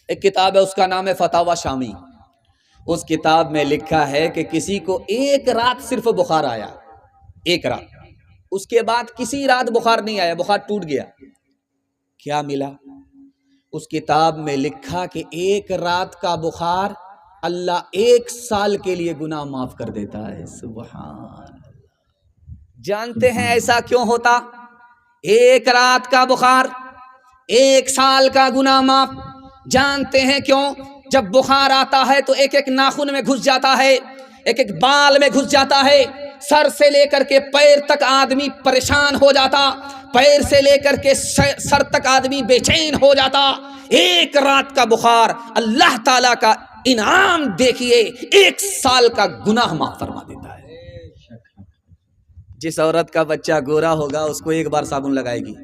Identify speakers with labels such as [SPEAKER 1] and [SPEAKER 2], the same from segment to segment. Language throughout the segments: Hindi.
[SPEAKER 1] एक किताब है, उसका नाम है फतावा शामी। उस किताब में लिखा है कि किसी को एक रात सिर्फ बुखार आया, एक रात, उसके बाद किसी रात बुखार नहीं आया, बुखार टूट गया। क्या मिला? उस किताब में लिखा कि एक रात का बुखार अल्लाह 1 साल के लिए गुनाह माफ कर देता है। सुभान। जानते हैं ऐसा क्यों होता? एक रात का बुखार 1 साल का गुनाह माफ। जानते हैं क्यों? जब बुखार आता है तो एक एक नाखून में घुस जाता है, एक एक बाल में घुस जाता है, सर से लेकर के पैर तक आदमी परेशान हो जाता, पैर से लेकर के सर तक आदमी बेचैन हो जाता। एक रात का बुखार अल्लाह ताला का इनाम देखिए, 1 साल का गुनाह माफ फरमा देता है। जिस औरत का बच्चा गोरा होगा उसको एक बार साबुन लगाएगी,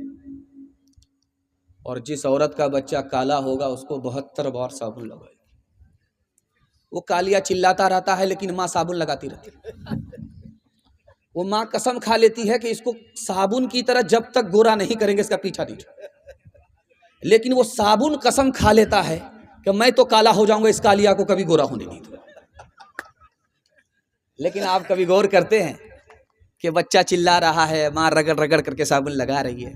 [SPEAKER 1] और जिस औरत का बच्चा काला होगा उसको 72 बार साबुन लगाएगी। वो कालिया चिल्लाता रहता है लेकिन माँ साबुन लगाती रहती है। वो माँ कसम खा लेती है कि इसको साबुन की तरह जब तक गोरा नहीं करेंगे इसका पीछा नहीं छोड़ेंगे, लेकिन वो साबुन कसम खा लेता है कि मैं तो काला हो जाऊंगा, इस कालिया को कभी गोरा होने नहीं दूंगा। लेकिन आप कभी गौर करते हैं कि बच्चा चिल्ला रहा है, माँ रगड़ रगड़ करके साबुन लगा रही है,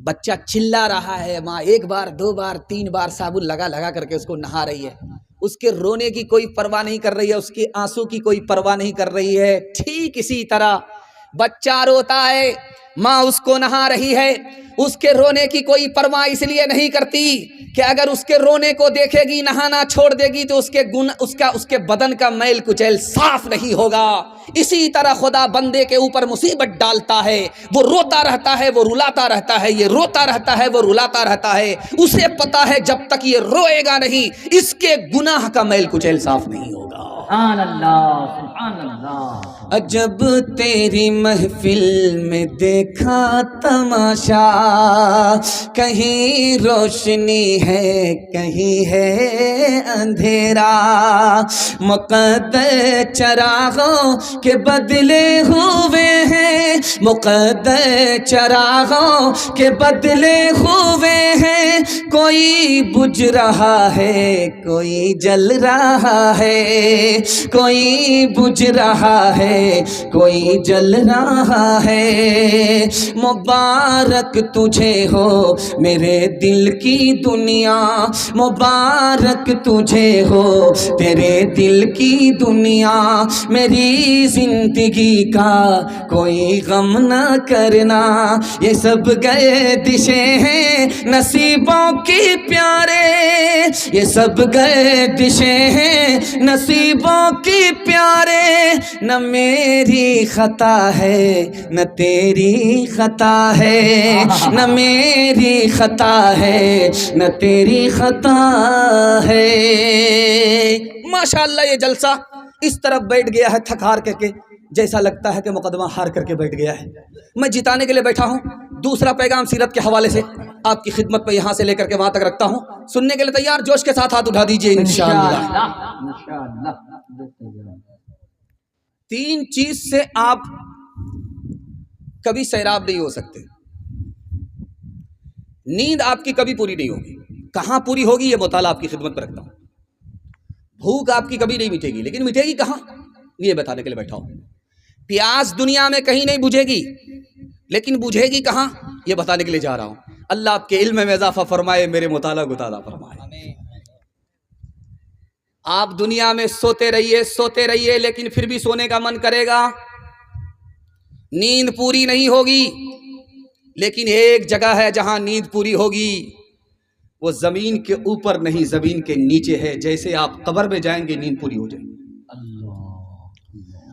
[SPEAKER 1] बच्चा चिल्ला रहा है, माँ 1 बार 2 बार 3 बार साबुन लगा लगा करके उसको नहा रही है, उसके रोने की कोई परवाह नहीं कर रही है, उसके आंसू की कोई परवाह नहीं कर रही है। ठीक इसी तरह बच्चा रोता है, माँ उसको नहा रही है, उसके रोने की कोई परवाह इसलिए नहीं करती कि अगर उसके रोने को देखेगी, नहाना छोड़ देगी तो उसके बदन का मैल कुचैल साफ नहीं होगा। इसी तरह खुदा बंदे के ऊपर मुसीबत डालता है, वो रोता रहता है, वो रुलाता रहता है, ये रोता रहता है, वो रुलाता रहता है। उसे पता है जब तक ये रोएगा नहीं इसके गुनाह का मैल कुचैल साफ नहीं होगा।
[SPEAKER 2] सुभान अल्लाह, सुभान अल्लाह।
[SPEAKER 1] अजब तेरी महफिल में देखा तमाशा, कहीं रोशनी है कहीं है अंधेरा, मुक़द्दर चरागों के बदले हुए हैं, मुक़द्दर चरागों के बदले हुए हैं, कोई बुझ रहा है कोई जल रहा है, कोई बुझ रहा है कोई जल रहा है। मुबारक तुझे हो मेरे दिल की दुनिया, मुबारक तुझे हो तेरे दिल की दुनिया, मेरी जिंदगी का कोई गम ना करना, ये सब गए दिशे हैं नसीबों की प्यारे, ये सब गए दिशे हैं नसीबों की प्यारे, न मेरी खता है न तेरी खता है, न मेरी खता है न तेरी खता है। माशाअल्लाह ये जलसा इस तरफ बैठ गया है थक हार करके, जैसा लगता है कि मुकदमा हार करके बैठ गया है। मैं जिताने के लिए बैठा हूँ। दूसरा पैगाम सीरत के हवाले से आपकी खिदमत पे यहाँ से लेकर के वहाँ तक रखता हूँ। सुनने के लिए तैयार? जोश के साथ हाथ उठा दीजिए इंशाअल्लाह। 3 चीज से आप कभी सैराब नहीं हो सकते। नींद आपकी कभी पूरी नहीं होगी। कहाँ पूरी होगी ये मुताला आपकी खिदमत पर रखता हूँ। भूख आपकी कभी नहीं मिटेगी, लेकिन मिटेगी कहाँ ये बताने के लिए बैठा हूँ। प्यास दुनिया में कहीं नहीं बुझेगी, लेकिन बुझेगी कहाँ ये बताने के लिए जा रहा हूँ। अल्लाह आपके इल्म में इजाफा फरमाए, मेरे मुताला को ताज़ा फरमाए। आप दुनिया में सोते रहिए, लेकिन फिर भी सोने का मन करेगा, नींद पूरी नहीं होगी। लेकिन एक जगह है जहां नींद पूरी होगी, वो जमीन के ऊपर नहीं जमीन के नीचे है। जैसे आप कब्र में जाएंगे नींद पूरी हो जाएगी।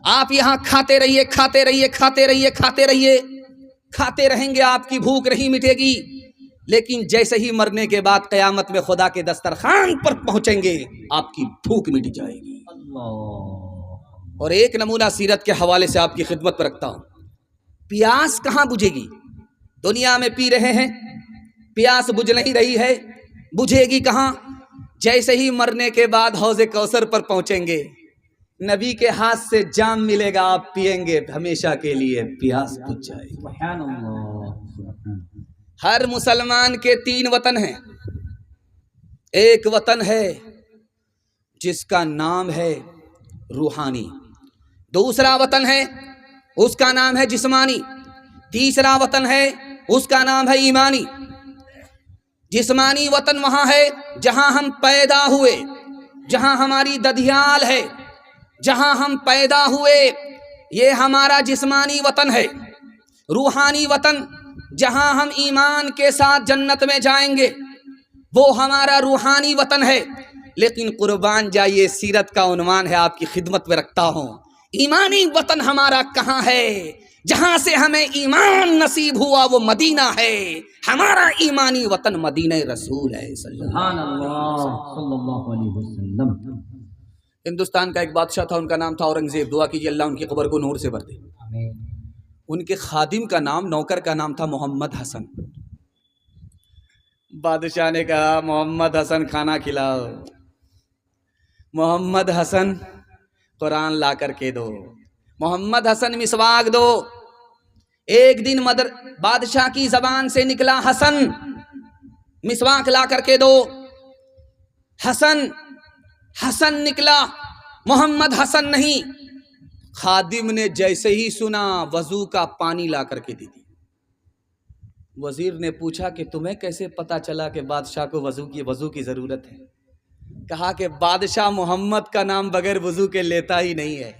[SPEAKER 1] आप यहाँ खाते रहिए, खाते रहेंगे, आपकी भूख नहीं मिटेगी। लेकिन जैसे ही मरने के बाद क़यामत में खुदा के दस्तरखान पर पहुंचेंगे आपकी भूख मिट जाएगी। और एक नमूना सीरत के हवाले से आपकी खिदमत पर रखता हूं। प्यास कहाँ बुझेगी? दुनिया में पी रहे हैं, प्यास बुझ नहीं रही है, बुझेगी कहाँ? जैसे ही मरने के बाद हौज़े कौसर पर पहुंचेंगे, नबी के हाथ से जाम मिलेगा, आप पिएंगे, हमेशा के लिए प्यास बुझ जाएगी। हर मुसलमान के 3 वतन हैं। एक वतन है जिसका नाम है रूहानी, दूसरा वतन है उसका नाम है जिस्मानी, तीसरा वतन है उसका नाम है ईमानी। जिस्मानी वतन वहाँ है जहाँ हम पैदा हुए, जहाँ हमारी दधियाल है, जहाँ हम पैदा हुए, ये हमारा जिस्मानी वतन है। रूहानी वतन जहाँ हम ईमान के साथ जन्नत में जाएंगे, वो हमारा रूहानी वतन है। लेकिन कुर्बान जाइए, सीरत का उन्वान है, आपकी खिदमत में रखता हूँ, ईमानी वतन हमारा कहाँ है? जहाँ से हमें ईमान नसीब हुआ वो मदीना है। हमारा ईमानी वतन मदीना रसूल है
[SPEAKER 2] सल्लल्लाहु अलैहि वसल्लम।
[SPEAKER 1] हिंदुस्तान का एक बादशाह था, उनका नाम था औरंगजेब। दुआ कीजिए अल्लाह उनकी कब्र को नूर से भर दे। उनके खादिम का नाम, नौकर का नाम था मोहम्मद हसन। बादशाह ने कहा मोहम्मद हसन खाना खिलाओ, मोहम्मद हसन कुरान ला करके दो, मोहम्मद हसन मिसवाक दो। एक दिन बादशाह की जबान से निकला हसन, मिसवाक ला करके दो। हसन हसन निकला, मोहम्मद हसन नहीं। खादिम ने जैसे ही सुना वजू का पानी ला करके दे दी। वजीर ने पूछा कि तुम्हें कैसे पता चला कि बादशाह को वजू की जरूरत है? कहा कि बादशाह मोहम्मद का नाम बगैर वजू के लेता ही नहीं है।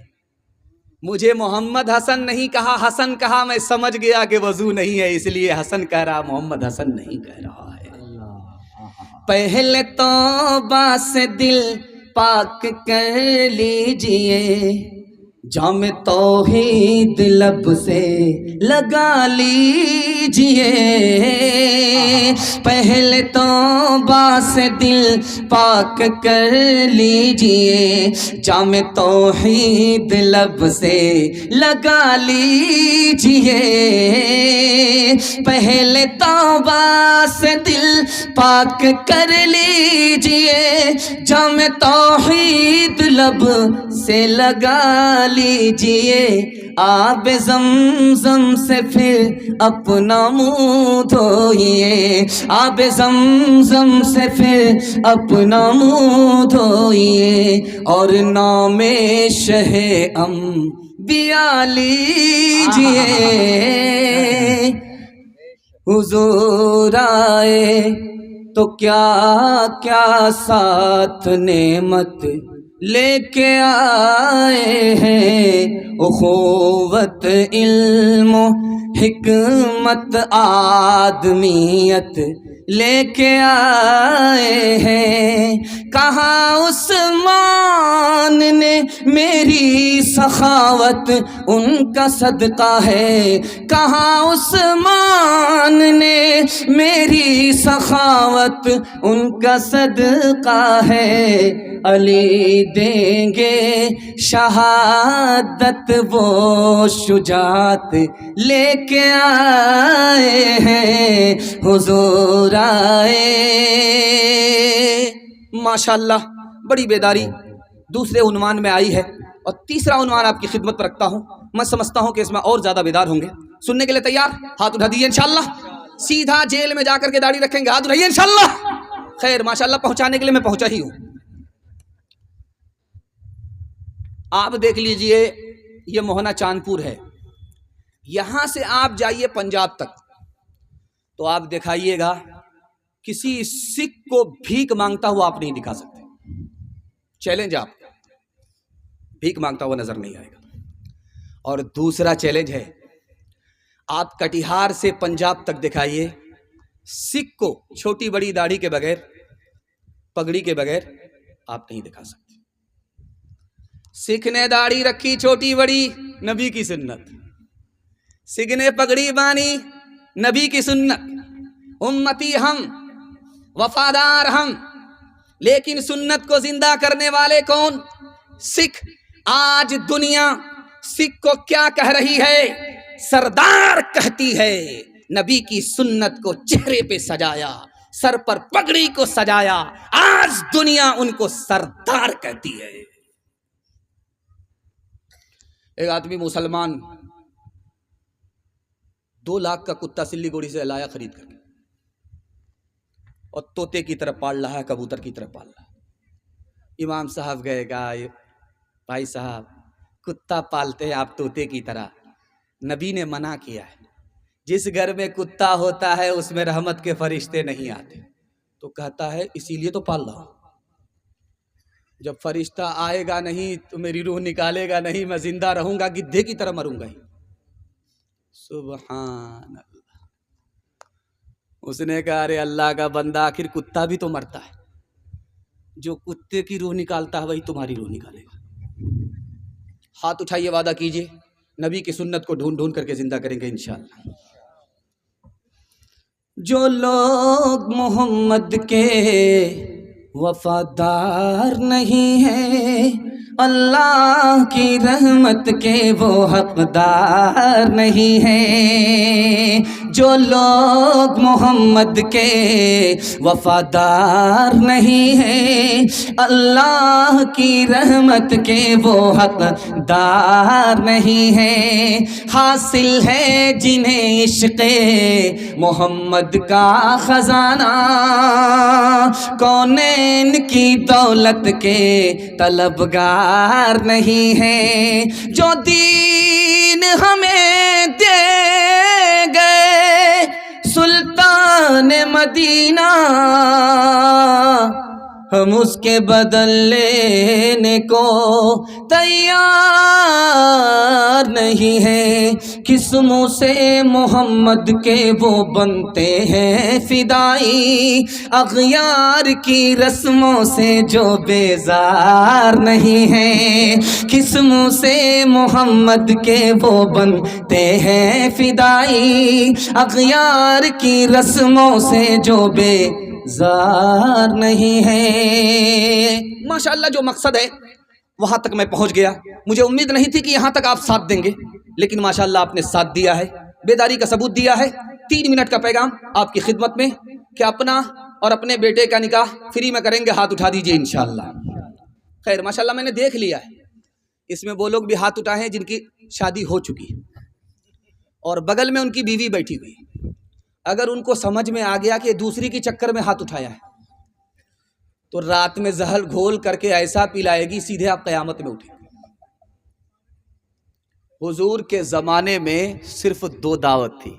[SPEAKER 1] मुझे मोहम्मद हसन नहीं कहा, हसन कहा, मैं समझ गया कि वजू नहीं है, इसलिए हसन कह रहा, मोहम्मद हसन नहीं कह रहा है। पहले तौबा से दिल पाक कर लीजिए, जाम तौहीद लब से लगा लीजिए। पहले तौबा से दिल पाक कर लीजिए, जाम तौहीद लब से लगा लीजिए। पहले तौबा से दिल पाक कर लीजिए, जाम तौहीद लब से लगा लीजिए। आब ज़मज़म से फिर अपना मुँह धोइए, आब ज़मज़म से फिर अपना मुँह धोइए, और नामे शहे अंबिया लीजिए। हुजूर आए तो क्या क्या साथ नेमत लेके आए हैं, उखुवत इल्म हिकमत आदमियत लेके आए हैं। कहाँ उस्मान ने मेरी सखावत, उनका सदका है। कहाँ उस्मान ने मेरी सखावत, उनका सदका है। अली देंगे शहादत, वो शुजात लेके आए हैं, हुजूर आए। माशाअल्लाह, बड़ी बेदारी दूसरे उन्वान में आई है, और तीसरा उन्वान आपकी खिदमत पर रखता हूँ। मैं समझता हूँ कि इसमें और ज़्यादा बेदार होंगे। सुनने के लिए तैयार? हाथ उठा दीजिए इंशाअल्लाह। सीधा जेल में जाकर के दाढ़ी रखेंगे, हाथ उठाइए इंशाअल्लाह। खैर माशाअल्लाह, पहुँचाने के लिए मैं पहुँचा ही हूँ। आप देख लीजिए, ये मोहना चांदपुर है। यहां से आप जाइए पंजाब तक, तो आप दिखाइएगा किसी सिख को भीख मांगता हुआ आप नहीं दिखा सकते। चैलेंज, आप भीख मांगता हुआ नजर नहीं आएगा। और दूसरा चैलेंज है, आप कटिहार से पंजाब तक दिखाइए, सिख को छोटी बड़ी दाढ़ी के बगैर, पगड़ी के बगैर आप नहीं दिखा सकते। सिख ने दाढ़ी रखी छोटी बड़ी, नबी की सुन्नत। सिख ने पगड़ी बानी, नबी की सुन्नत। उम्मती हम, वफादार हम, लेकिन सुन्नत को जिंदा करने वाले कौन? सिख। आज दुनिया सिख को क्या कह रही है? सरदार कहती है। नबी की सुन्नत को चेहरे पे सजाया, सर पर पगड़ी को सजाया, आज दुनिया उनको सरदार कहती है। एक आदमी मुसलमान 2 लाख का कुत्ता सिल्लीगुड़ी से लाया खरीद करके। और तोते की तरह पाल रहा है, कबूतर की तरह पाल रहा है। इमाम साहब गए, कहा भाई साहब कुत्ता पालते हैं आप तोते की तरह, नबी ने मना किया है, जिस घर में कुत्ता होता है उसमें रहमत के फरिश्ते नहीं आते। तो कहता है इसीलिए तो पाल रहा हूं, जब फरिश्ता आएगा नहीं तो मेरी रूह निकालेगा नहीं, मैं जिंदा रहूंगा, गिद्धे की तरह मरूंगा ही। सुभान अल्लाह। उसने कहा अरे अल्लाह का बंदा, आखिर कुत्ता भी तो मरता है, जो कुत्ते की रूह निकालता है वही तुम्हारी रूह निकालेगा। हाथ उठाइए, वादा कीजिए नबी की सुन्नत को ढूंढ ढूंढ करके जिंदा करेंगे इंशाअल्लाह। जो लोग मोहम्मद के वफादार नहीं है, अल्लाह की रहमत के वो हकदार नहीं है। जो लोग मोहम्मद के वफादार नहीं है, अल्लाह की रहमत के वो हकदार नहीं है। हासिल है जिन्हें इश्क़े मोहम्मद का खजाना, कौनैन की दौलत के तलबगार नहीं है। जो दीन हमें दे गए सुल्तान मदीना, हम उसके बदल लेने को तैयार नहीं है। किस्मों से मोहम्मद के वो बनते हैं फिदाई, अग़यार की रस्मों से जो बेजार नहीं है। किस्मों से मोहम्मद के वो बनते हैं फिदाई, अग़यार की रस्मों से जो जार नहीं है। माशाअल्लाह जो मकसद है वहां तक मैं पहुंच गया। मुझे उम्मीद नहीं थी कि यहां तक आप साथ देंगे, लेकिन माशाअल्लाह आपने साथ दिया है, बेदारी का सबूत दिया है। 3 मिनट का पैगाम आपकी खिदमत में कि अपना और अपने बेटे का निकाह फ्री में करेंगे, हाथ उठा दीजिए इंशाअल्लाह। खैर माशाअल्लाह मैंने देख लिया है, इसमें वो लोग भी हाथ उठाए हैं जिनकी शादी हो चुकी है और बगल में उनकी बीवी बैठी हुई। अगर उनको समझ में आ गया कि दूसरी के चक्कर में हाथ उठाया है तो रात में जहर घोल करके ऐसा पिलाएगी सीधे आप क़यामत में उठेंगे। हुजूर के ज़माने में सिर्फ 2 दावत थी।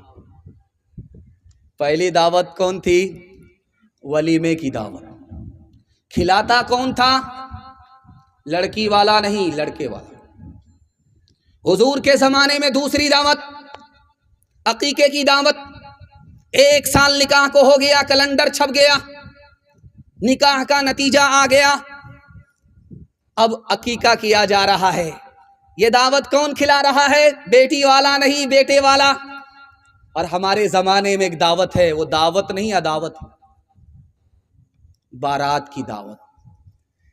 [SPEAKER 1] पहली दावत कौन थी? वलीमे की दावत। खिलाता कौन था? लड़की वाला नहीं, लड़के वाला। हुजूर के ज़माने में दूसरी दावत अकीके की दावत। 1 साल निकाह को हो गया, कैलेंडर छप गया, निकाह का नतीजा आ गया, अब अकीका किया जा रहा है। ये दावत कौन खिला रहा है? बेटी वाला नहीं, बेटे वाला। और हमारे जमाने में एक दावत है, वो दावत नहीं अदावत है, बारात की दावत।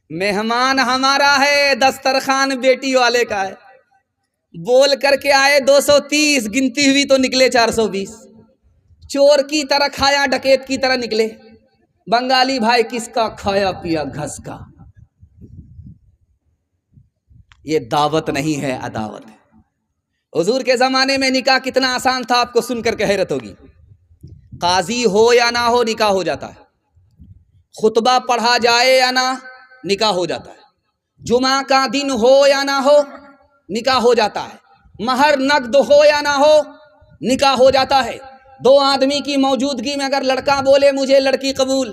[SPEAKER 1] मेहमान हमारा है, दस्तरखान बेटी वाले का है। बोल करके आए 230, गिनती हुई तो निकले 420। चोर की तरह खाया, डकैत की तरह निकले। बंगाली भाई किसका खाया पिया घस का। ये दावत नहीं है, अदावत है। हुजूर के ज़माने में निकाह कितना आसान था, आपको सुनकर के हैरत होगी। काजी हो या ना हो निकाह हो जाता है, खुतबा पढ़ा जाए या ना निकाह हो जाता है, जुमा का दिन हो या ना हो निकाह हो जाता है, महर नकद हो या ना हो निकाह हो जाता है। 2 आदमी की मौजूदगी में अगर लड़का बोले मुझे लड़की कबूल,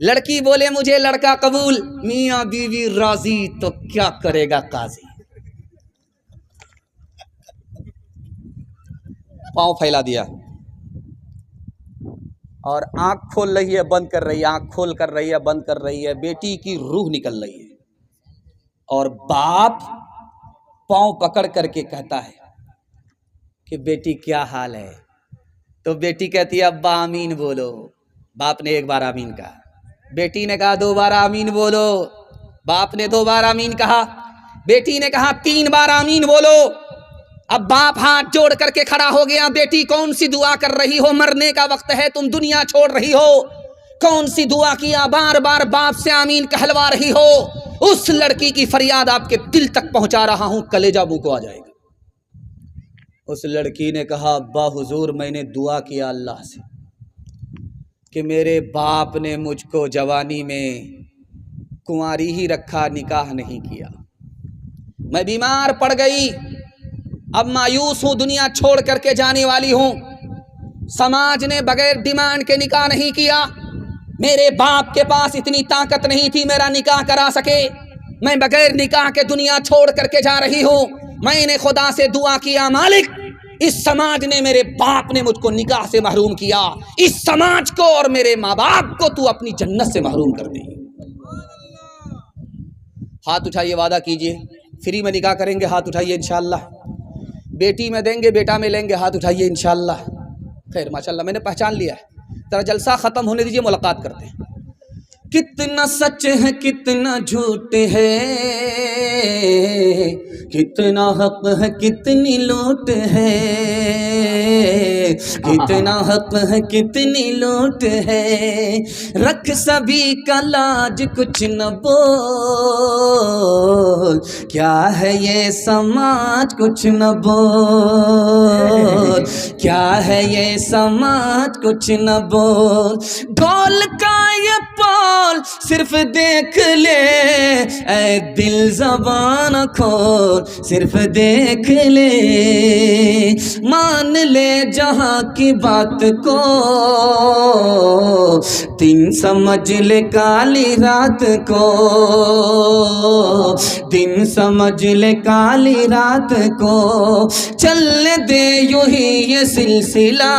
[SPEAKER 1] लड़की बोले मुझे लड़का कबूल, मियाँ बीवी राजी, तो क्या करेगा काजी? पांव फैला दिया और आंख खोल रही है, बंद कर रही है, आंख खोल कर रही है, बंद कर रही है। बेटी की रूह निकल रही है और बाप पांव पकड़ करके कहता है कि बेटी क्या हाल है? तो बेटी कहती है अब्बा आमीन बोलो। बाप ने 1 बार आमीन कहा, बेटी ने कहा 2 बार आमीन बोलो। बाप ने 2 बार आमीन कहा, बेटी ने कहा 3 बार आमीन बोलो। अब बाप हाथ जोड़ करके खड़ा हो गया, बेटी कौन सी दुआ कर रही हो? मरने का वक्त है, तुम दुनिया छोड़ रही हो, कौन सी दुआ किया? बार बार बाप से आमीन कहलवा रही हो। उस लड़की की फरियाद आपके दिल तक पहुंचा रहा हूं, कलेजा मुंह को आ जाएगा। उस लड़की ने कहा अब्बा हुजूर मैंने दुआ किया अल्लाह से, कि मेरे बाप ने मुझको जवानी में कुंवारी ही रखा, निकाह नहीं किया। मैं बीमार पड़ गई, अब मायूस हूँ, दुनिया छोड़ करके जाने वाली हूँ। समाज ने बगैर डिमांड के निकाह नहीं किया। मेरे बाप के पास इतनी ताकत नहीं थी मेरा निकाह करा सके। मैं बगैर निकाह के दुनिया छोड़ करके जा रही हूँ। मैंने खुदा से दुआ किया, मालिक इस समाज ने, मेरे बाप ने मुझको निकाह से महरूम किया, इस समाज को और मेरे माँ बाप को तू अपनी जन्नत से महरूम कर दे। हाथ उठाइए, वादा कीजिए फ्री में निकाह करेंगे, हाथ उठाइए इंशाअल्लाह। बेटी में देंगे, बेटा में लेंगे, हाथ उठाइए इंशाअल्लाह। खैर माशाअल्लाह, मैंने पहचान लिया है। तेरा जलसा ख़त्म होने दीजिए, मुलाकात करते हैं। कितना सच है कितना झूठ है, कितना हक है कितनी लूट है, कितना हक है कितनी लूट है, रख सभी का लाज कुछ न बोल, क्या है ये समाज कुछ न बोल, क्या है ये समाज कुछ न बोल, ढोल का ये बोल सिर्फ देख ले, ऐ दिल ज़बान खोल सिर्फ देख ले, मान ले जहाँ की बात को, दिन समझ ले काली रात को, दिन समझ ले काली रात को, चलने दे यूं ही ये सिलसिला,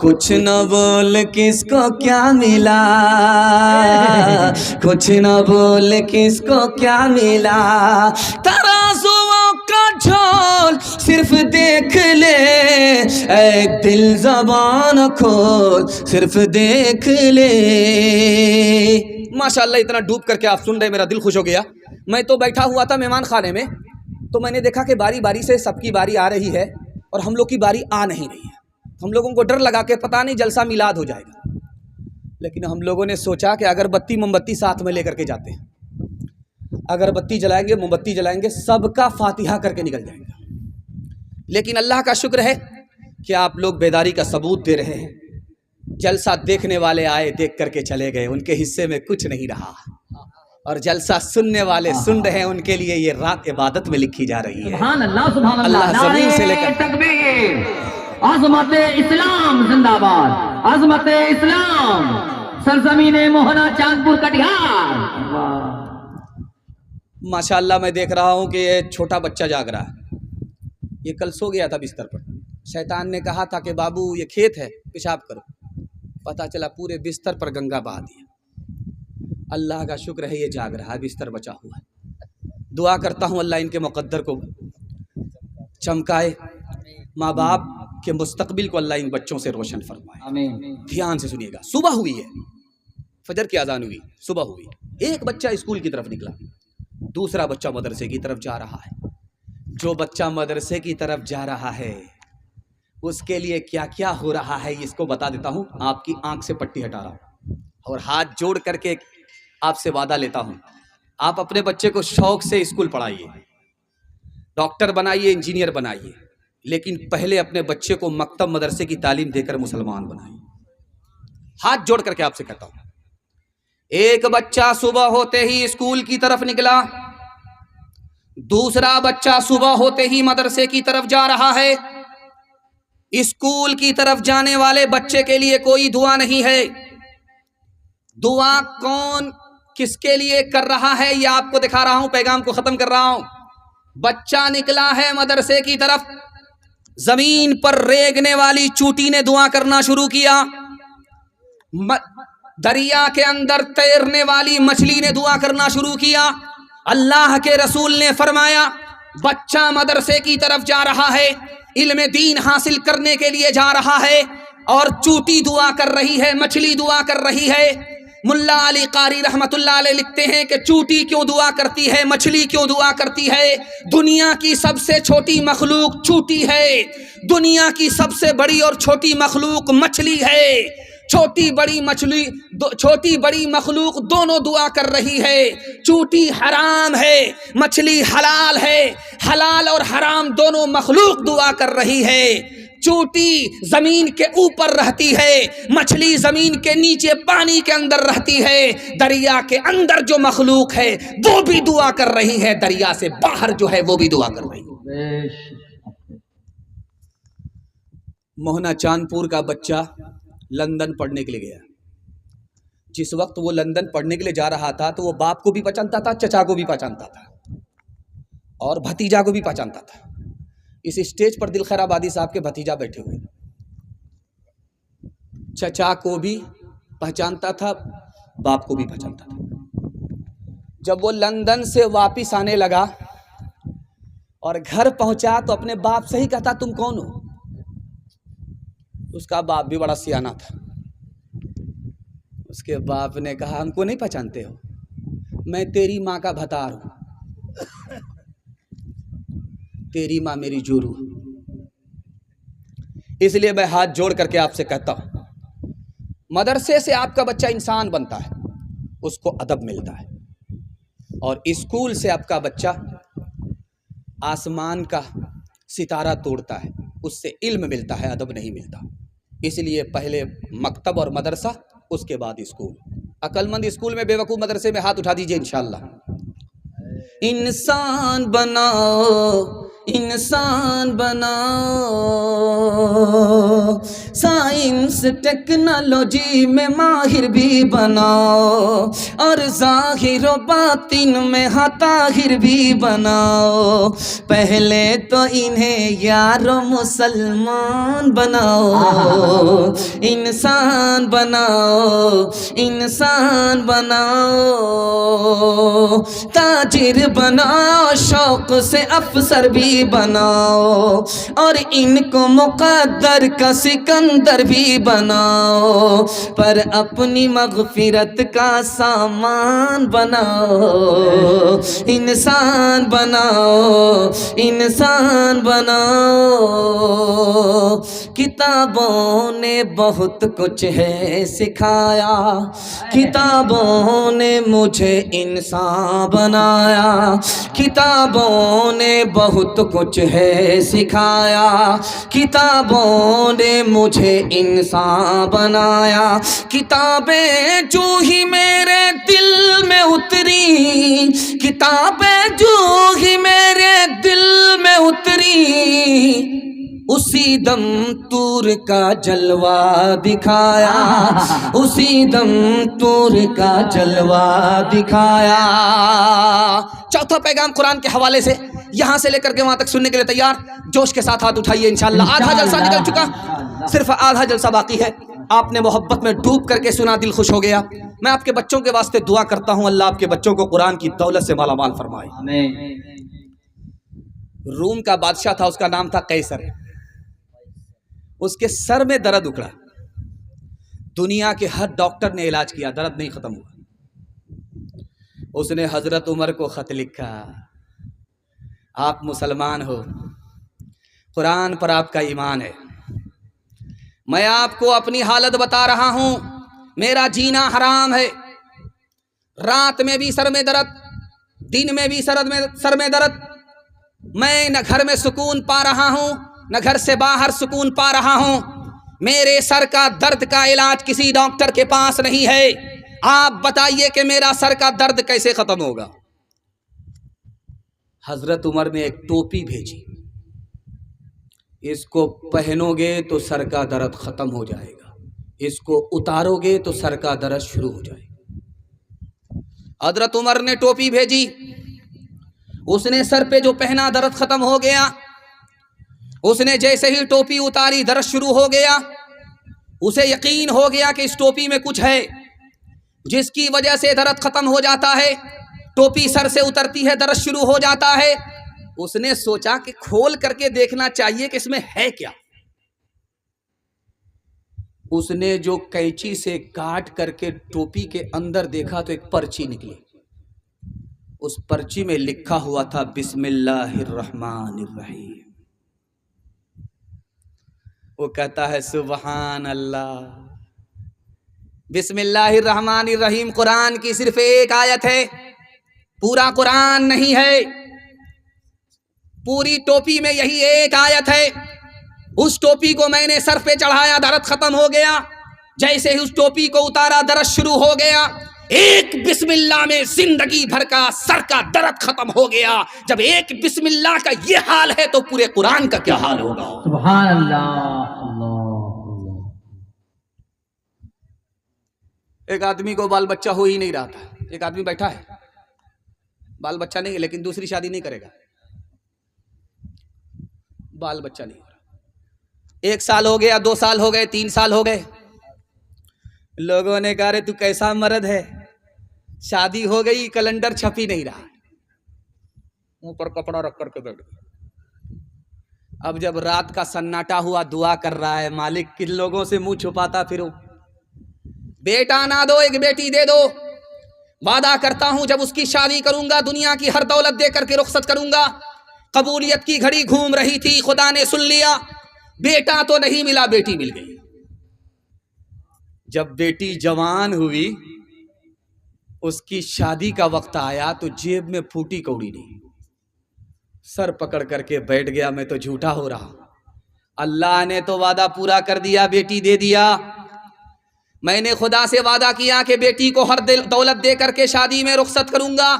[SPEAKER 1] कुछ न बोल किसको क्या मिला, कुछ न बोल किसको क्या मिला, तराजुओं का झोल सिर्फ देख ले, ऐ दिल ज़बान खोल सिर्फ देख ले। माशाअल्लाह, इतना डूब करके आप सुन रहे, मेरा दिल खुश हो गया। मैं तो बैठा हुआ था मेहमान खाने में, तो मैंने देखा कि बारी बारी से सबकी बारी आ रही है और हम लोग की बारी आ नहीं रही है। हम लोगों को डर लगा कि पता नहीं जलसा मिलाद हो जाएगा, लेकिन हम लोगों ने सोचा कि अगरबत्ती मोमबत्ती साथ में लेकर के जाते हैं, अगरबत्ती जलाएंगे, मोमबत्ती जलाएंगे, सबका फातिहा करके निकल जाएंगे। लेकिन अल्लाह का शुक्र है कि आप लोग बेदारी का सबूत दे रहे हैं। जलसा देखने वाले आए, देख करके चले गए, उनके हिस्से में कुछ नहीं रहा, और जलसा सुनने वाले सुन रहे हैं, उनके लिए ये रात इबादत में लिखी जा रही है।
[SPEAKER 2] सुभान अल्लाह, सुभान
[SPEAKER 1] अल्लाह जमीन से लेकर
[SPEAKER 2] तकबीर, अज़मत इस्लाम जिंदाबाद, अज़मत इस्लाम, सरजमीन मोहना चांदपुर कटिहार।
[SPEAKER 1] माशाअल्लाह, मैं देख रहा हूँ कि ये छोटा बच्चा जाग रहा है। ये कल सो गया था बिस्तर पर, शैतान ने कहा था कि बाबू ये खेत है, पेशाब करो, पता चला पूरे बिस्तर पर गंगा बहा दिया। अल्लाह का शुक्र है ये जाग रहा है, बिस्तर बचा हुआ है। दुआ करता हूँ अल्लाह इनके मुक़द्दर को चमकाए, माँ बाप के मुस्तकबिल को अल्लाह इन बच्चों से रोशन फरमाए।
[SPEAKER 2] आमीन।
[SPEAKER 1] ध्यान से सुनिएगा। सुबह हुई है, फजर की अजान हुई, सुबह हुई, एक बच्चा स्कूल की तरफ निकला, दूसरा बच्चा मदरसे की तरफ जा रहा है। जो बच्चा मदरसे की तरफ जा रहा है उसके लिए क्या क्या हो रहा है इसको बता देता हूँ। आपकी आंख से पट्टी हटा रहा हूँ और हाथ जोड़ करके आपसे वादा लेता हूँ, आप अपने बच्चे को शौक से स्कूल पढ़ाइए, डॉक्टर बनाइए, इंजीनियर बनाइए, लेकिन पहले अपने बच्चे को मकतब मदरसे की तालीम देकर मुसलमान बनाइए। हाथ जोड़ करके आपसे कहता हूँ। एक बच्चा सुबह होते ही स्कूल की तरफ निकला, दूसरा बच्चा सुबह होते ही मदरसे की तरफ जा रहा है। स्कूल की तरफ जाने वाले बच्चे के लिए कोई दुआ नहीं है। दुआ कौन किसके लिए कर रहा है यह आपको दिखा रहा हूं, पैगाम को खत्म कर रहा हूं। बच्चा निकला है मदरसे की तरफ, जमीन पर रेंगने वाली चूटी ने दुआ करना शुरू किया, दरिया के अंदर तैरने वाली मछली ने दुआ करना शुरू किया। अल्लाह के रसूल ने फरमाया, बच्चा मदरसे की तरफ जा रहा है, इल्म दीन हासिल करने के लिए जा रहा है, और चूटी दुआ कर रही है, मछली दुआ कर रही है। मुल्ला अली कारी रहमतुल्लाह अलैह लिखते हैं कि चूटी क्यों दुआ करती है, मछली क्यों दुआ करती है? दुनिया की सबसे छोटी मखलूक चूटी है, दुनिया की सबसे बड़ी और छोटी मखलूक मछली है। छोटी बड़ी मखलूक दोनों दुआ कर रही है। चूटी हराम है, मछली हलाल है, हलाल और हराम दोनों मखलूक दुआ कर रही है। चोटी जमीन के ऊपर रहती है, मछली जमीन के नीचे पानी के अंदर रहती है, दरिया के अंदर जो मखलूक है वो भी दुआ कर रही है, दरिया से बाहर जो है वो भी दुआ कर रही है। मोहना चांदपुर का बच्चा लंदन पढ़ने के लिए गया। जिस वक्त वो लंदन पढ़ने के लिए जा रहा था तो वो बाप को भी पहचानता था, चचा को भी पहचानता था और भतीजा को भी पहचानता था। इस स्टेज पर दिलखैर आबादी साहब के भतीजा बैठे हुए, चचा को भी पहचानता था, बाप को भी पहचानता था। जब वो लंदन से वापस आने लगा और घर पहुंचा तो अपने बाप से ही कहता तुम कौन हो। उसका बाप भी बड़ा सियाना था। उसके बाप ने कहा हमको नहीं पहचानते हो, मैं तेरी माँ का भतार हूं, तेरी माँ मेरी जोरू, इसलिए मैं हाथ जोड़ करके आपसे कहता हूं, मदरसे से आपका बच्चा इंसान बनता है, उसको अदब मिलता है, और स्कूल से आपका बच्चा आसमान का सितारा तोड़ता है, उससे इल्म मिलता है, अदब नहीं मिलता। इसलिए पहले मकतब और मदरसा, उसके बाद स्कूल। अक्लमंद स्कूल में, बेवकूफ़ मदरसे में हाथ उठा दीजिए इंशाअल्लाह। इंसान बनाओ, इंसान बनाओ, साइंस टेक्नोलॉजी में माहिर भी बनाओ, और ज़ाहिर व बातिन में ताहिर भी बनाओ। पहले तो इन्हें यारो मुसलमान बनाओ, इंसान बनाओ, इंसान बनाओ, ताजिर बनाओ, शौक से अफसर भी बनाओ, और इनको मुक़द्दर का सिकंदर भी बनाओ, पर अपनी मग़फ़िरत का सामान बनाओ। इंसान बनाओ, इंसान बनाओ। किताबों ने बहुत कुछ है सिखाया, किताबों ने मुझे इंसान बनाया, किताबों ने बहुत कुछ है सिखाया, किताबों ने मुझे इंसान बनाया। किताबें जो ही मेरे दिल में उतरी, किताबें जो ही मेरे दिल में उतरी, उसी दम तूर का जलवा दिखाया, उसी दम तूर का जलवा दिखाया। चौथा पैगाम कुरान के हवाले से यहाँ से लेकर के वहाँ तक सुनने के लिए तैयार? जोश के साथ हाथ उठाइए इंशाअल्लाह। आधा जलसा निकल चुका, सिर्फ आधा जलसा बाकी है। आपने मोहब्बत में डूब करके सुना, दिल खुश हो गया। मैं आपके बच्चों के वास्ते दुआ करता हूँ, अल्लाह आपके बच्चों को कुरान की दौलत से मालामाल फरमाए। रूम का बादशाह था, उसका नाम था कैसर। उसके सर में दर्द उखड़ा, दुनिया के हर डॉक्टर ने इलाज किया, दर्द नहीं खत्म हुआ। उसने हजरत उमर को खत लिखा, आप मुसलमान हो, कुरान पर आपका ईमान है, मैं आपको अपनी हालत बता रहा हूं, मेरा जीना हराम है, रात में भी सर में दर्द, दिन में भी सर में दर्द, मैं न घर में सुकून पा रहा हूं, न घर से बाहर सुकून पा रहा हूं, मेरे सर का दर्द का इलाज किसी डॉक्टर के पास नहीं है, आप बताइए कि मेरा सर का दर्द कैसे खत्म होगा। हजरत उमर ने एक टोपी भेजी, इसको पहनोगे तो सर का दर्द खत्म हो जाएगा, इसको उतारोगे तो सर का दर्द शुरू हो जाएगा। हजरत उमर ने टोपी भेजी, उसने सर पे जो पहना दर्द खत्म हो गया। उसने जैसे ही टोपी उतारी दर्द शुरू हो गया। उसे यकीन हो गया कि इस टोपी में कुछ है जिसकी वजह से दर्द खत्म हो जाता है। टोपी सर से उतरती है, दर्द शुरू हो जाता है। उसने सोचा कि खोल करके देखना चाहिए कि इसमें है क्या। उसने जो कैंची से काट करके टोपी के अंदर देखा तो एक पर्ची निकली। उस पर्ची में लिखा हुआ था बिस्मिल्लाहिर्रहमानिर्रहीम। वो कहता है सुबहान अल्लाह, बिस्मिल्लाहिर्रहमानिर्रहीम कुरान की सिर्फ एक आयत है, पूरा कुरान नहीं है। पूरी टोपी में यही एक आयत है। उस टोपी को मैंने सर पे चढ़ाया, दर्द खत्म हो गया। जैसे ही उस टोपी को उतारा, दर्द शुरू हो गया। एक बिस्मिल्लाह में जिंदगी भर का सर का दर्द खत्म हो गया। जब एक बिस्मिल्लाह का ये हाल है तो पूरे कुरान का क्या हाल होगा।
[SPEAKER 2] सुभान अल्लाह, अल्लाह।
[SPEAKER 1] एक आदमी को बाल बच्चा हो ही नहीं रहा था। एक आदमी बैठा है, बाल बच्चा नहीं है, लेकिन दूसरी शादी नहीं करेगा, बाल बच्चा नहीं हो रहा। 1 साल हो गया, 2 साल हो गए, 3 साल हो गए। लोगों ने कहा रे तू कैसा मर्द है, शादी हो गई, कैलेंडर छप ही नहीं रहा, मुंह पर कपड़ा रख करके बैठ गया। अब जब रात का सन्नाटा हुआ, दुआ कर रहा है, मालिक किन लोगों से मुंह छुपाता फिरूं, बेटा ना दो, एक बेटी दे दो। वादा करता हूं जब उसकी शादी करूंगा दुनिया की हर दौलत दे करके रुखसत करूंगा। कबूलियत की घड़ी घूम रही थी, खुदा ने सुन लिया। बेटा तो नहीं मिला, बेटी मिल गई। जब बेटी जवान हुई, उसकी शादी का वक्त आया तो जेब में फूटी कौड़ी नहीं, सर पकड़ करके बैठ गया, मैं तो झूठा हो रहा। अल्लाह ने तो वादा पूरा कर दिया, बेटी दे दिया। मैंने खुदा से वादा किया कि बेटी को हर दौलत दे करके शादी में रुखसत करूंगा।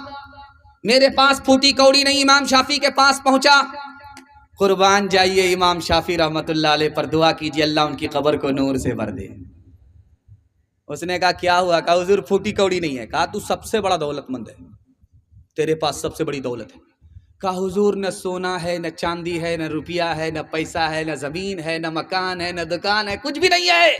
[SPEAKER 1] मेरे पास फूटी कौड़ी नहीं, इमाम शाफी के पास पहुंचा। कुर्बान जाइए इमाम शाफी रहमतुल्लाह अलैह पर, दुआ कीजिए अल्लाह उनकी कब्र को नूर से भर दे। उसने कहा क्या हुआ? कहा हुजूर फूटी कौड़ी नहीं है। कहा तू सबसे बड़ा दौलतमंद है, तेरे पास सबसे बड़ी दौलत है। कहा हुजूर न सोना है, न चांदी है, न रुपया है, न पैसा है, न जमीन है, न मकान है, न दुकान है, कुछ भी नहीं है।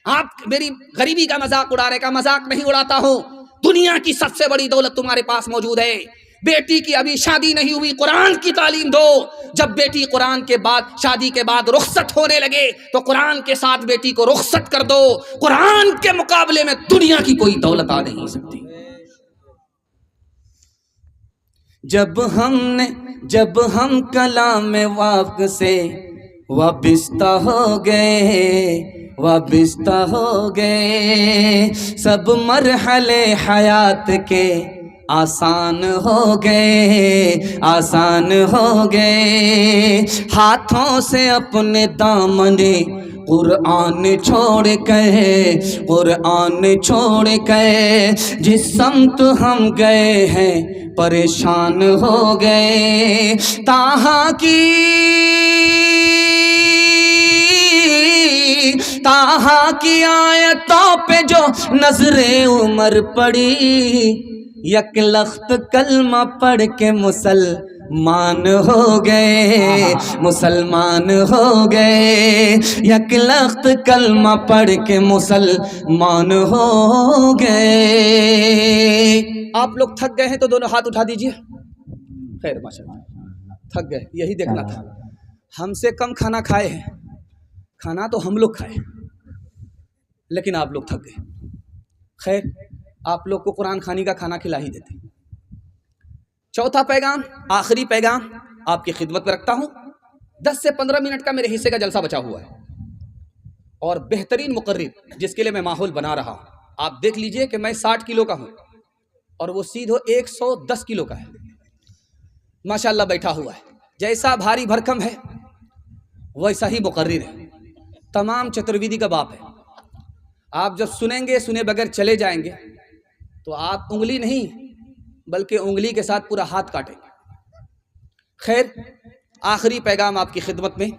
[SPEAKER 1] आप मेरी गरीबी का मजाक उड़ा रहे। का मजाक नहीं उड़ाता हूं, दुनिया की सबसे बड़ी दौलत तुम्हारे पास मौजूद है। बेटी की अभी शादी नहीं हुई, कुरान की तालीम दो। जब बेटी कुरान के बाद, शादी के बाद रुखसत होने लगे तो कुरान के साथ बेटी को रुखसत कर दो। कुरान के मुकाबले में दुनिया की कोई दौलत आ नहीं सकती। जब हम कलाम वाक से वाबिस्ता हो गए, सब मरहले हयात के आसान हो गए। हाथों से अपने दामने कुरान छोड़ के जिस समत हम गए हैं परेशान हो गए। ताहा की आयतों पे जो नजरे उमर पड़ी, यक लख्त कलमा पढ़ के मुसलमान हो गए। यक लख्त कलमा पढ़ के मुसलमान हो गए। आप लोग थक गए हैं तो दोनों हाथ उठा दीजिए। खैर माशाल्लाह, थक गए, यही देखना था। हमसे कम खाना खाए हैं, खाना तो हम लोग खाए, लेकिन आप लोग थक गए। खैर, आप लोग को कुरान खानी का खाना खिला ही देते। चौथा पैगाम, आखिरी पैगाम आपकी खिदमत में रखता हूं। 10 से 15 मिनट का मेरे हिस्से का जलसा बचा हुआ है और बेहतरीन मुकर्रिर जिसके लिए मैं माहौल बना रहा हूं। आप देख लीजिए कि मैं 60 किलो का हूं और वो सीधो 110 किलो का है, माशाल्लाह बैठा हुआ है। जैसा भारी भरकम है वैसा ही मुकर्रिर है, तमाम चतुर्विधि का बाप है। आप जब सुनेंगे, सुने बगैर चले जाएंगे तो आप उंगली नहीं बल्कि उंगली के साथ पूरा हाथ काटेंगे। खैर, आखिरी पैगाम आपकी खिदमत में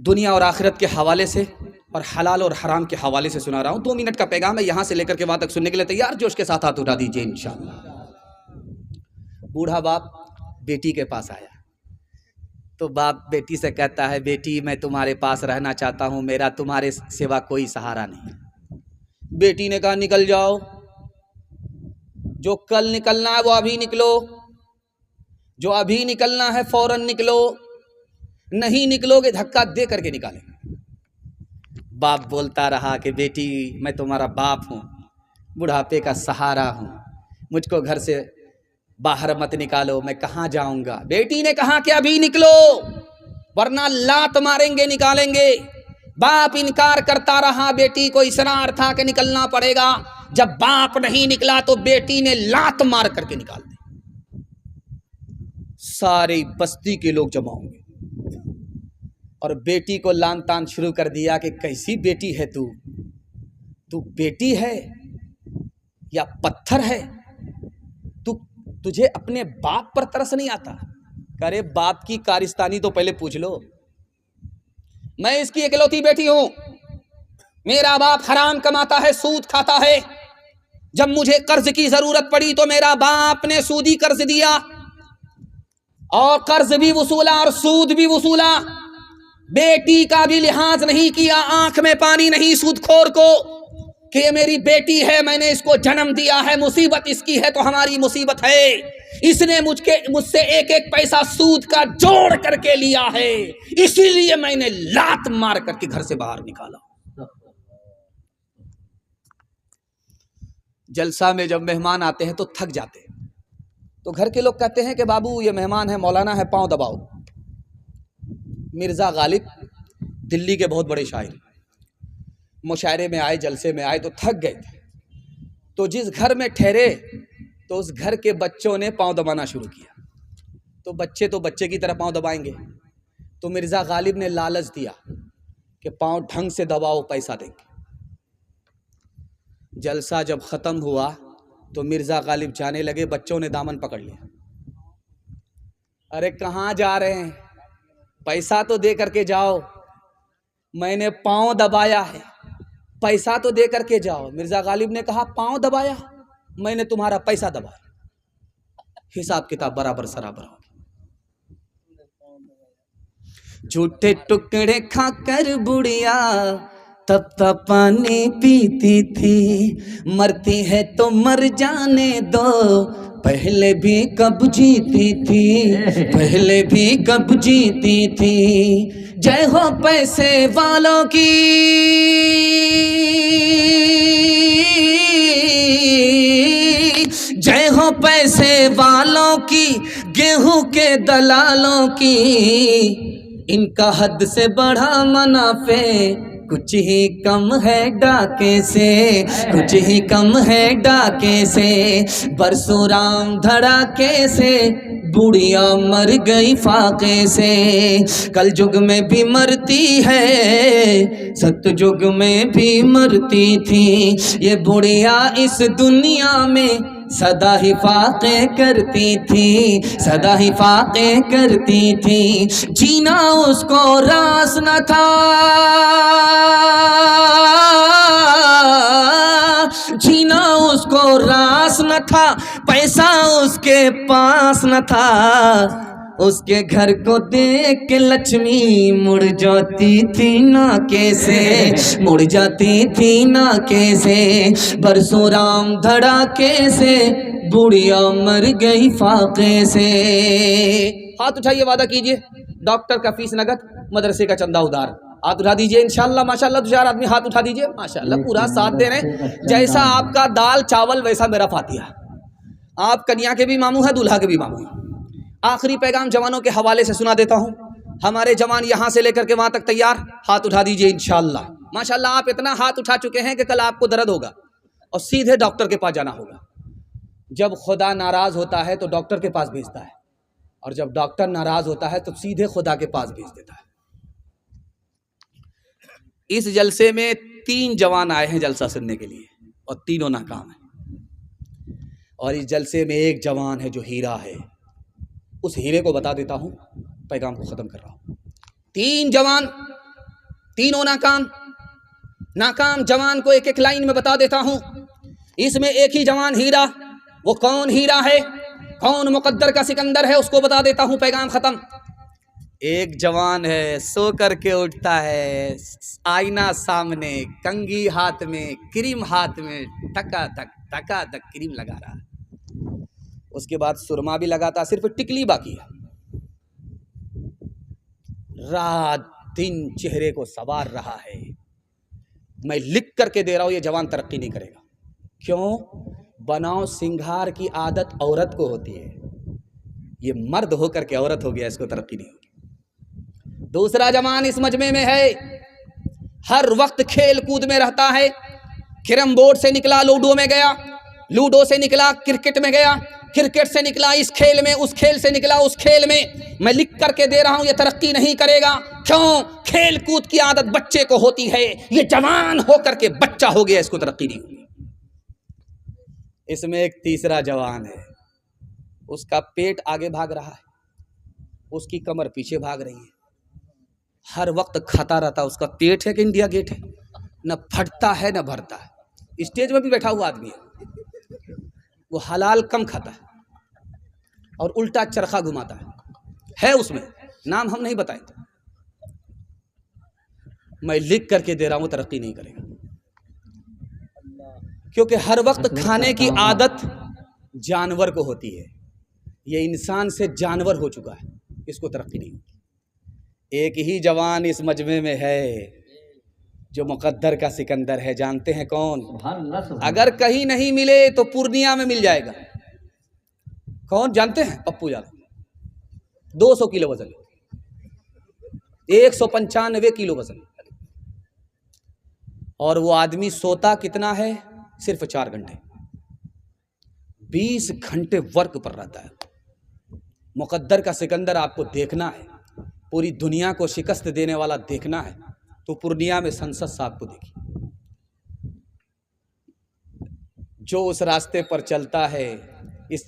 [SPEAKER 1] दुनिया और आखिरत के हवाले से और हलाल और हराम के हवाले से सुना रहा हूँ। 2 मिनट का पैगाम है, यहाँ से लेकर के वहाँ तक सुनने के लिए तैयार? जोश के साथ हाथ उठा दीजिए इंशाअल्लाह। बूढ़ा बाप बेटी के पास आया तो बाप बेटी से कहता है, बेटी मैं तुम्हारे पास रहना चाहता हूँ, मेरा तुम्हारे सिवा कोई सहारा नहीं। बेटी ने कहा निकल जाओ, जो कल निकलना है वो अभी निकलो, जो अभी निकलना है फौरन निकलो, नहीं निकलोगे धक्का दे करके निकालेंगे। बाप बोलता रहा कि बेटी मैं तुम्हारा बाप हूँ, बुढ़ापे का सहारा हूँ, मुझको घर से बाहर मत निकालो, मैं कहाँ जाऊंगा। बेटी ने कहा कि अभी निकलो वरना लात मारेंगे, निकालेंगे। बाप इनकार करता रहा, बेटी को इसरार था कि निकलना पड़ेगा। जब बाप नहीं निकला तो बेटी ने लात मार करके निकाल दी। सारे बस्ती के लोग जमा होंगे, और बेटी को लान तान शुरू कर दिया कि कैसी बेटी है तू, तू बेटी है या पत्थर है, तुझे अपने बाप पर तरस नहीं आता? अरे बाप की कारिस्तानी तो पहले पूछ लो। मैं इसकी इकलौती बेटी हूं, मेरा बाप हराम कमाता है, सूद खाता है। जब मुझे कर्ज की जरूरत पड़ी तो मेरा बाप ने सूदी कर्ज दिया और कर्ज भी वसूला और सूद भी वसूला। बेटी का भी लिहाज नहीं किया, आंख में पानी नहीं सूदखोर को कि ये मेरी बेटी है, मैंने इसको जन्म दिया है, मुसीबत इसकी है तो हमारी मुसीबत है। इसने मुझसे एक एक पैसा सूद का जोड़ करके लिया है, इसीलिए मैंने लात मार करके घर से बाहर निकाला। जलसा में जब मेहमान आते हैं तो थक जाते हैं, तो घर के लोग कहते हैं कि बाबू ये मेहमान है, मौलाना है, पांव दबाओ। मिर्जा गालिब दिल्ली के बहुत बड़े शायर मुशायरे में आए, जलसे में आए तो थक गए थे, तो जिस घर में ठहरे तो उस घर के बच्चों ने पांव दबाना शुरू किया। तो बच्चे की तरह पांव दबाएंगे, तो मिर्जा गालिब ने लालच दिया कि पांव ढंग से दबाओ, पैसा देंगे। जलसा जब खत्म हुआ तो मिर्जा गालिब जाने लगे, बच्चों ने दामन पकड़ लिया। अरे कहाँ जा रहे हैं, पैसा तो दे करके जाओ, मैंने पांव दबाया है, पैसा तो दे करके जाओ। मिर्जा गालिब ने कहा पांव दबाया, मैंने तुम्हारा पैसा दबाया, हिसाब किताब बराबर सराबर हो गया। झूठे टुकड़े खाकर बुढ़िया तब तब पानी पीती थी, मरती है तो मर जाने दो, पहले भी कब जीती थी, पहले भी कब जीती थी। जय हो पैसे वालों की, जय हो पैसे वालों की, गेहूं के दलालों की, इनका हद से बढ़ा मुनाफे कुछ ही कम है डाके से, कुछ ही कम है डाके से। परशुराम धड़ाके से, बुढ़िया मर गई फाके से। कल युग में भी मरती है, सतयुग में भी मरती थी, ये बुढ़िया इस दुनिया में सदा ही फाके करती थी, सदा ही फाके करती थी। जीना उसको रास न था, जीना उसको रास न था, पैसा उसके पास न था, उसके घर को देख के लक्ष्मी मुड़ जाती थी ना कैसे, मुड़ जाती थी ना कैसे। परशुराम धड़ाके से, बुढ़िया मर गई फाके से। हाथ उठाइए, वादा कीजिए, डॉक्टर का फीस नगद, मदरसे का चंदा उधार। हाथ उठा दीजिए इंशाल्लाह, माशाल्लाह। 2-4 आदमी हाथ उठा दीजिए, माशाल्लाह पूरा साथ दे रहे हैं। जैसा आपका दाल चावल वैसा मेरा फातिहा। आप कन्या के भी मामू है, दूल्हा के भी मामू है। आखिरी पैगाम जवानों के हवाले से सुना देता हूँ। हमारे जवान यहाँ से लेकर के वहाँ तक तैयार, हाथ उठा दीजिए इंशाल्लाह। माशाल्लाह आप इतना हाथ उठा चुके हैं कि कल आपको दर्द होगा और सीधे डॉक्टर के पास जाना होगा। जब खुदा नाराज होता है तो डॉक्टर के पास भेजता है, और जब डॉक्टर नाराज होता है तो सीधे खुदा के पास भेज देता है। इस जलसे में 3 जवान आए हैं जलसा सुनने के लिए, और तीनों नाकाम हैं। और इस जलसे में एक जवान है जो हीरा है, उस हीरे को बता देता हूं, पैगाम को खत्म कर रहा हूं। 3 जवान, तीनों नाकाम। नाकाम जवान को एक एक लाइन में बता देता हूं। इसमें एक ही जवान हीरा, वो कौन हीरा है, कौन मुकद्दर का सिकंदर है, उसको बता देता हूं, पैगाम खत्म। एक जवान है, सो करके उठता है, आईना सामने, कंघी हाथ में, क्रीम हाथ में, टका टक क्रीम लगा रहा है। उसके बाद सुरमा भी लगाता, सिर्फ टिकली बाकी है। रात दिन चेहरे को सवार रहा है। मैं लिख करके दे रहा हूं, ये जवान तरक्की नहीं करेगा। क्यों? बनाव सिंगार की आदत औरत को होती है, ये मर्द होकर के औरत हो गया, इसको तरक्की नहीं होगी। दूसरा जवान इस मजमे में है, हर वक्त खेल कूद में रहता है। कैरम बोर्ड से निकला लूडो में गया, लूडो से निकला क्रिकेट में गया, क्रिकेट से निकला इस खेल में, उस खेल से निकला उस खेल में। मैं लिख करके दे रहा हूं ये तरक्की नहीं करेगा। क्यों? खेल कूद की आदत बच्चे को होती है, ये जवान होकर के बच्चा हो गया, इसको तरक्की नहीं होगी। इसमें एक तीसरा जवान है, उसका पेट आगे भाग रहा है, उसकी कमर पीछे भाग रही है, हर वक्त खाता रहता। उसका पेट है कि इंडिया गेट है, न फटता है न भरता है। स्टेज में भी बैठा हुआ आदमी है, वो हलाल कम खाता है और उल्टा चरखा घुमाता है उसमें, नाम हम नहीं बताएंगे। मैं लिख करके दे रहा हूं तरक्की नहीं करेगा, क्योंकि हर वक्त खाने की आदत जानवर को होती है, ये इंसान से जानवर हो चुका है, इसको तरक्की नहीं होगी। एक ही जवान इस मजमे में है जो मुकद्दर का सिकंदर है, जानते हैं कौन? अगर कहीं नहीं मिले तो पूर्णिया में मिल जाएगा। कौन जानते हैं? पप्पू यादव। 200 किलो वजन, 195 किलो वजन, और वो आदमी सोता कितना है? सिर्फ 4 घंटे, 20 घंटे वर्क पर रहता है। मुकद्दर का सिकंदर आपको देखना है, पूरी दुनिया को शिकस्त देने वाला देखना है, तो पूर्णिया में संसद साहब को देखिए। जो उस रास्ते पर चलता है, इस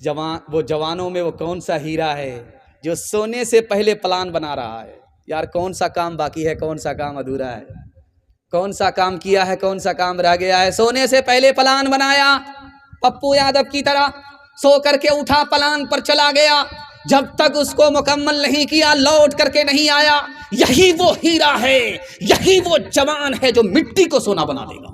[SPEAKER 1] वो जवानों में वो कौन सा हीरा है जो सोने से पहले प्लान बना रहा है? यार कौन सा काम बाकी है, कौन सा काम अधूरा है, कौन सा काम किया है, कौन सा काम रह गया है? सोने से पहले प्लान बनाया, पप्पू यादव की तरह सो करके उठा, प्लान पर चला गया, जब तक उसको मुकम्मल नहीं किया लौट करके नहीं आया। यही वो हीरा है, यही वो जवान है जो मिट्टी को सोना बना देगा।